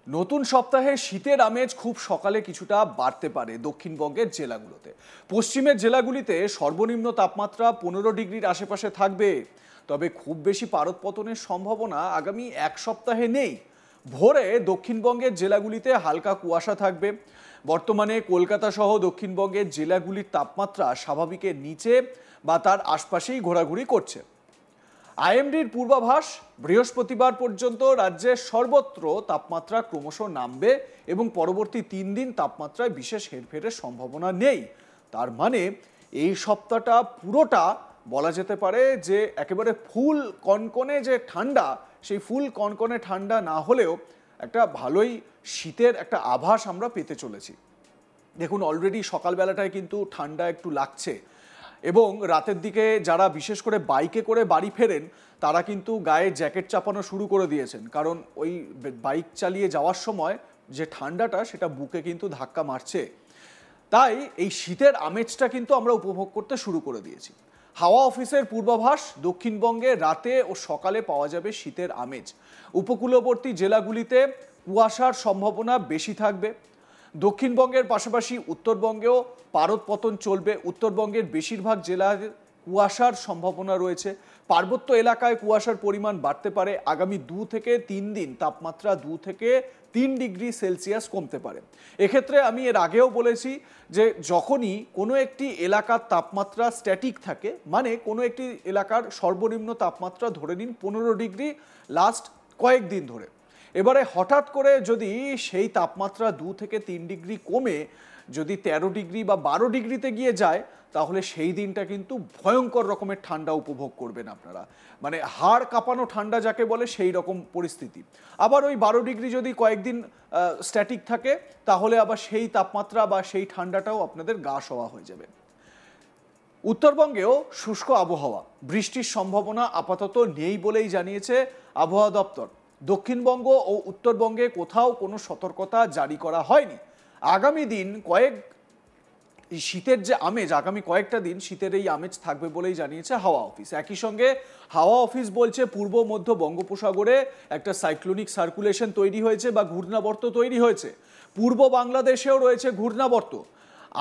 নতুন সপ্তাহে শীতের আমেজ খুব সকালে কিছুটা বাড়তে পারে দক্ষিণবঙ্গের জেলাগুলোতে। পশ্চিমের জেলাগুলিতে সর্বনিম্ন তাপমাত্রা 15 ডিগ্রির আশেপাশে থাকবে। তবে খুব বেশি পারদ পতনের সম্ভাবনা আগামী এক সপ্তাহে নেই। ভোরে দক্ষিণবঙ্গের জেলাগুলিতে হালকা কুয়াশা থাকবে। বর্তমানে কলকাতা সহ দক্ষিণবঙ্গের জেলাগুলির তাপমাত্রা স্বাভাবিকের নিচে বা তার আশপাশেই ঘোরাঘুরি করছে। আইএমডির পূর্বাভাস, বৃহস্পতিবার পর্যন্ত রাজ্যের সর্বত্র তাপমাত্রা ক্রমশ নামবে এবং পরবর্তী 3 দিন তাপমাত্রায় বিশেষ হেরফেরের সম্ভাবনা নেই। তার মানে এই সপ্তাহটা পুরোটা বলা যেতে পারে যে একেবারে ফুল কনকনে যে ঠান্ডা, সেই ফুল কনকনে ঠান্ডা না হলেও একটা ভালোই শীতের একটা আভাস আমরা পেতে চলেছি। দেখুন, অলরেডি সকালবেলাটায় কিন্তু ঠান্ডা একটু লাগছে এবং রাতের দিকে যারা বিশেষ করে বাইকে করে বাড়ি ফেরেন তারা কিন্তু গায়ে জ্যাকেট চাপানো শুরু করে দিয়েছেন, কারণ ওই বাইক চালিয়ে যাওয়ার সময় যে ঠান্ডাটা সেটা বুকে কিন্তু ধাক্কা মারছে। তাই এই শীতের আমেজটা কিন্তু আমরা উপভোগ করতে শুরু করে দিয়েছি। হাওয়া অফিসের পূর্বাভাস, দক্ষিণবঙ্গে রাতে ও সকালে পাওয়া যাবে শীতের আমেজ। উপকূলবর্তী জেলাগুলিতে কুয়াশার সম্ভাবনা বেশি থাকবে। দক্ষিণবঙ্গের পাশাপাশি উত্তরবঙ্গেও পারদ পতন চলবে। উত্তরবঙ্গের বেশিরভাগ জেলার কুয়াশার সম্ভাবনা রয়েছে। পার্বত্য এলাকায় কুয়াশার পরিমাণ বাড়তে পারে। আগামী 2 থেকে 3 দিন তাপমাত্রা 2 থেকে 3 ডিগ্রি সেলসিয়াস কমতে পারে। এক্ষেত্রে আমি এর আগেও বলেছি যে যখনই কোনো একটি এলাকার তাপমাত্রা স্ট্যাটিক থাকে, মানে কোনো একটি এলাকার সর্বনিম্ন তাপমাত্রা ধরে নিন 15 ডিগ্রি লাস্ট কয়েকদিন ধরে, এবারে হঠাৎ করে যদি সেই তাপমাত্রা 2 থেকে 3 ডিগ্রি কমে যদি 13 ডিগ্রি বা 12 ডিগ্রিতে গিয়ে যায়, তাহলে সেই দিনটা কিন্তু ভয়ঙ্কর রকমের ঠান্ডা উপভোগ করবেন আপনারা। মানে হাড় কাঁপানো ঠান্ডা যাকে বলে, সেই রকম পরিস্থিতি। আবার ওই 12 ডিগ্রি যদি কয়েকদিন স্ট্যাটিক থাকে, তাহলে আবার সেই তাপমাত্রা বা সেই ঠান্ডাটাও আপনাদের গা সওয়া হয়ে যাবে। উত্তরবঙ্গেও শুষ্ক আবহাওয়া, বৃষ্টির সম্ভাবনা আপাতত নেই বলেই জানিয়েছে আবহাওয়া দপ্তর। দক্ষিণবঙ্গ ও উত্তরবঙ্গে কোথাও কোনো সতর্কতা জারি করা হয়নি। আগামী দিন শীতের যে আমেজ, আগামী কয়েকটা দিন শীতের এই আমেজ থাকবে বলেই জানিয়েছে হাওয়া অফিস। একই সঙ্গে হাওয়া অফিস বলছে পূর্ব মধ্য বঙ্গোপসাগরে একটা সাইক্লোনিক সার্কুলেশন তৈরি হয়েছে বা ঘূর্ণাবর্ত তৈরি হয়েছে। পূর্ব বাংলাদেশেও রয়েছে ঘূর্ণাবর্ত।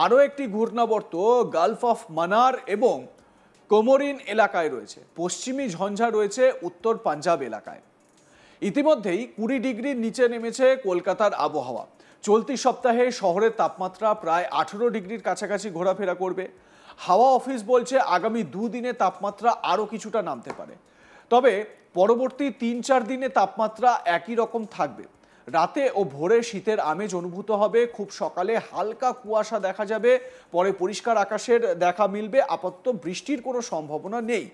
আরও একটি ঘূর্ণাবর্ত গালফ অফ মানার এবং কোমোরিন এলাকায় রয়েছে। পশ্চিমী ঝঞ্ঝা রয়েছে উত্তর পাঞ্জাব এলাকায়। ইতিমধ্যেই 20 ডিগ্রির নিচে নেমেছে কলকাতার আবহাওয়া। চলতি সপ্তাহে শহরের তাপমাত্রা প্রায় 18 ডিগ্রির কাছাকাছি ঘোরাফেরা করবে। হাওয়া অফিস বলছে আগামী 2 দিনে তাপমাত্রা আরও কিছুটা নামতে পারে। তবে পরবর্তী 3-4 দিনে তাপমাত্রা একই রকম থাকবে। রাতে ও ভোরে শীতের আমেজ অনুভূত হবে। খুব সকালে হালকা কুয়াশা দেখা যাবে, পরে পরিষ্কার আকাশের দেখা মিলবে। আপাতত বৃষ্টির কোনো সম্ভাবনা নেই,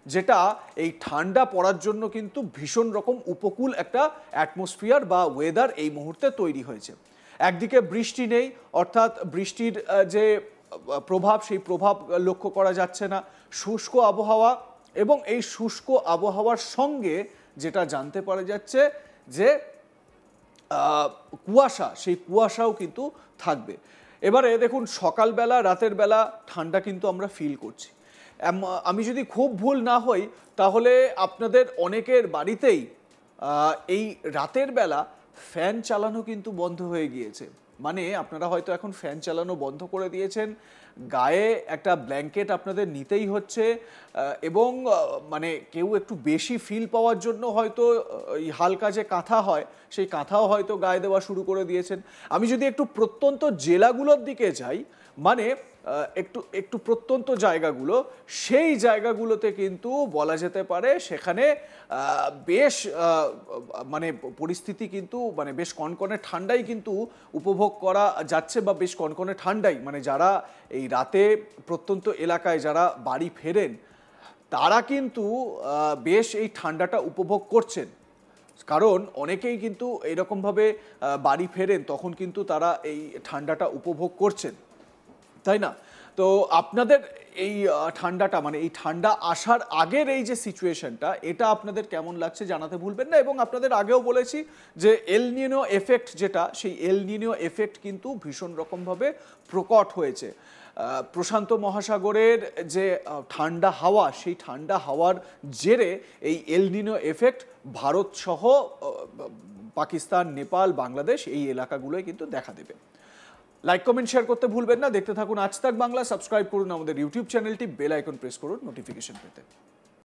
যেটা এই ঠান্ডা পড়ার জন্য কিন্তু ভীষণ রকম উপকূল একটা অ্যাটমসফিয়ার বা ওয়েদার এই মুহূর্তে তৈরি হয়েছে। একদিকে বৃষ্টি নেই, অর্থাৎ বৃষ্টির যে প্রভাব, সেই প্রভাব লক্ষ্য করা যাচ্ছে না। শুষ্ক আবহাওয়া, এবং এই শুষ্ক আবহাওয়ার সঙ্গে যেটা জানতে পারা যাচ্ছে যে কুয়াশা, সেই কুয়াশাও কিন্তু থাকবে। এবারে দেখুন, সকালবেলা রাতের বেলা ঠান্ডা কিন্তু আমরা ফিল করছি। আমি যদি খুব ভুল না হই, তাহলে আপনাদের অনেকের বাড়িতেই এই রাতের বেলা ফ্যান চালানো কিন্তু বন্ধ হয়ে গিয়েছে। মানে আপনারা হয়তো এখন ফ্যান চালানো বন্ধ করে দিয়েছেন, গায়ে একটা ব্ল্যাঙ্কেট আপনাদের নিতেই হচ্ছে, এবং মানে কেউ একটু বেশি ফিল পাওয়ার জন্য হয়তো এই হালকা যে কাঁথা হয়, সেই কাঁথাও হয়তো গায়ে দেওয়া শুরু করে দিয়েছেন। আমি যদি একটু প্রত্যন্ত জেলাগুলোর দিকে যাই, মানে একটু একটু প্রত্যন্ত জায়গাগুলো, সেই জায়গাগুলোতে কিন্তু বলা যেতে পারে সেখানে বেশ মানে পরিস্থিতি কিন্তু মানে বেশ কনকনে ঠান্ডাই কিন্তু উপভোগ করা যাচ্ছে, বা বেশ কনকনে ঠান্ডাই, মানে যারা এই রাতে প্রত্যন্ত এলাকায় যারা বাড়ি ফেরেন তারা কিন্তু বেশ এই ঠান্ডাটা উপভোগ করছেন। কারণ অনেকেই কিন্তু এরকমভাবে বাড়ি ফেরেন, তখন কিন্তু তারা এই ঠান্ডাটা উপভোগ করছেন, তাই না? তো আপনাদের এই ঠান্ডাটা, মানে এই ঠান্ডা আসার আগের এই যে সিচুয়েশনটা, এটা আপনাদের কেমন লাগছে জানাতে ভুলবেন না। এবং আপনাদের আগেও বলেছি যে এল নিনো এফেক্ট যেটা, সেই এল নিনো এফেক্ট কিন্তু ভীষণ রকমভাবে প্রকট হয়েছে। প্রশান্ত মহাসাগরের যে ঠান্ডা হাওয়া, সেই ঠান্ডা হাওয়ার জেরে এই এল নিনো এফেক্ট ভারত সহ পাকিস্তান, নেপাল, বাংলাদেশ এই এলাকাগুলোয় কিন্তু দেখা দেবে। লাইক, কমেন্ট, শেয়ার করতে ভুলবেন না। দেখতে থাকুন আজ তাক বাংলা। সাবস্ক্রাইব করুন আমাদের ইউটিউব চ্যানেলটি, বেল আইকন প্রেস করুন নোটিফিকেশন পেতে।